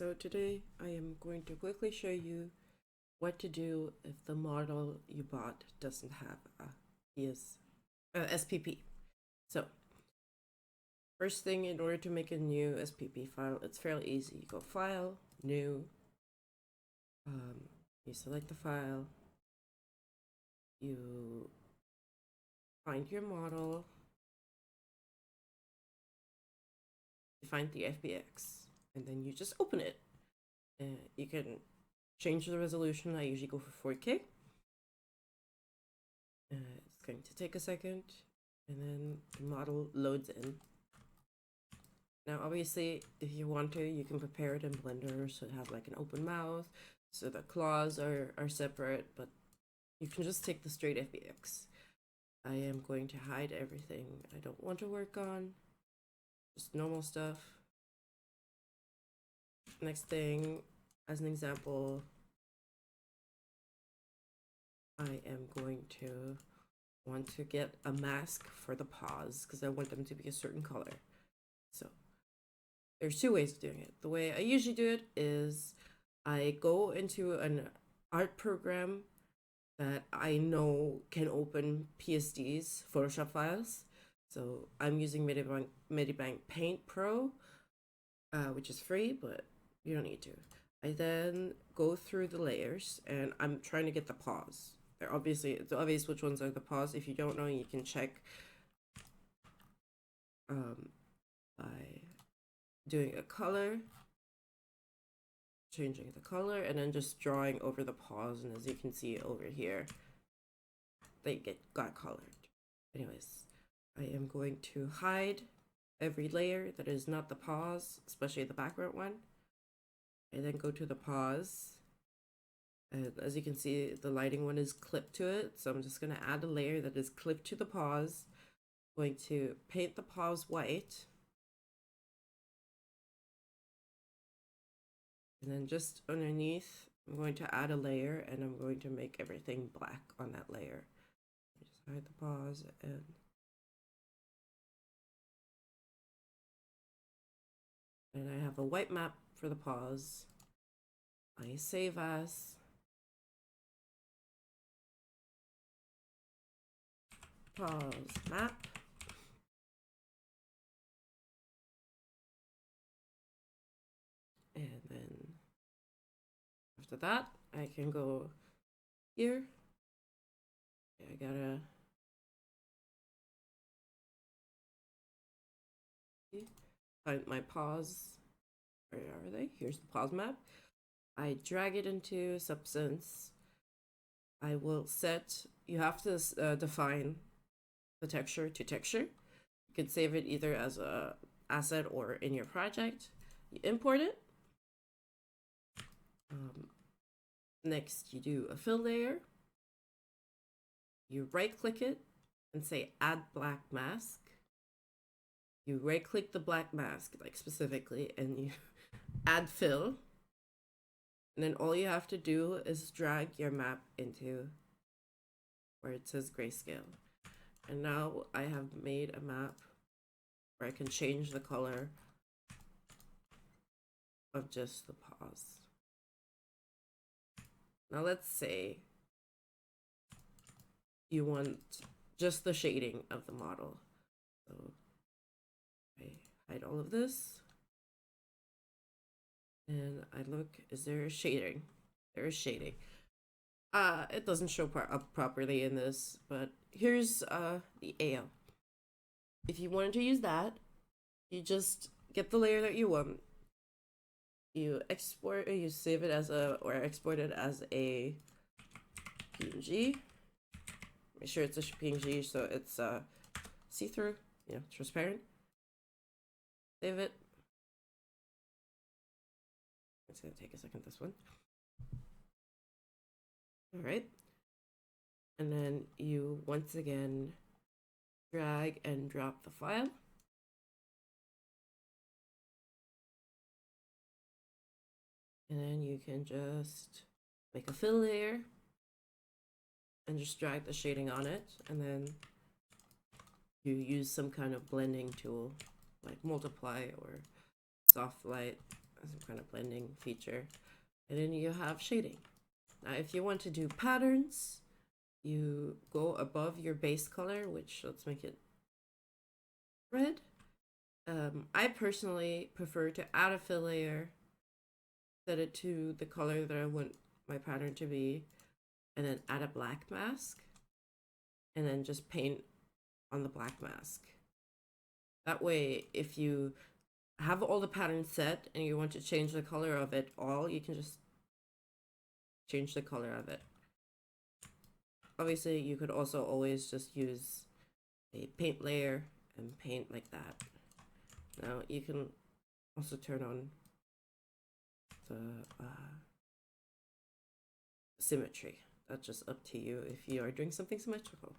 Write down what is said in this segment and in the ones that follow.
So today I am going to quickly show you what to do if the model you bought doesn't have a SPP. So first thing, in order to make a new SPP file, it's fairly easy. You go File, New, you select the file, you find your model, you find the FBX, and then you just open it. You can change the resolution. I usually go for 4K. It's going to take a second, and then the model loads in. Now, obviously, if you want to, you can prepare it in Blender so it has like an open mouth, so the claws are separate, but you can just take the straight FBX. I am going to hide everything I don't want to work on, just normal stuff. Next thing, as an example, I am going to want to get a mask for the paws because I want them to be a certain color. So there's two ways of doing it. The way I usually do it is I go into an art program that I know can open PSDs, Photoshop files. So I'm using Medibank Paint Pro, which is free, but you don't need to. I then go through the layers and I'm trying to get the paws. It's obvious which ones are the paws. If you don't know, you can check by doing a color, changing the color, and then just drawing over the paws. And as you can see over here, they got colored. Anyways, I am going to hide every layer that is not the paws, especially the background one. And then go to the paws. And as you can see, the lighting one is clipped to it. So I'm just going to add a layer that is clipped to the paws. I'm going to paint the paws white. And then just underneath, I'm going to add a layer and I'm going to make everything black on that layer. Just hide the paws and I have a white map for the paws. I save as. Paws map. And then after that, I can go here. I gotta find my paws. Where are they? Here's the paws map. I drag it into Substance. I will set, you have to define the texture to texture. You can save it either as a asset or in your project. You import it. Next, you do a fill layer. You right click it and say add black mask. You right click the black mask, like specifically, and you add fill. And then all you have to do is drag your map into where it says grayscale. And now I have made a map where I can change the color of just the paws. Now let's say you want just the shading of the model. So I hide all of this. And I look, is there a shading? There is shading. It doesn't show up properly in this, but here's the AL. If you wanted to use that, you just get the layer that you want. You export, you save it as or export it as a PNG. Make sure it's a PNG so it's see-through, transparent. Save it. It's gonna take a second, this one. All right. And then you once again drag and drop the file. And then you can just make a fill layer and just drag the shading on it. And then you use some kind of blending tool like multiply or soft light some kind of blending feature. And then you have shading. Now, if you want to do patterns, you go above your base color, which let's make it red. I personally prefer to add a fill layer, set it to the color that I want my pattern to be, and then add a black mask, and then just paint on the black mask. That way, if you have all the patterns set and you want to change the color of it all, you can just change the color of it. Obviously, you could also always just use a paint layer and paint like that. Now, you can also turn on the symmetry. That's just up to you if you are doing something symmetrical.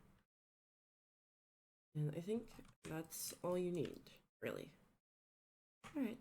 And I think that's all you need, really. All right.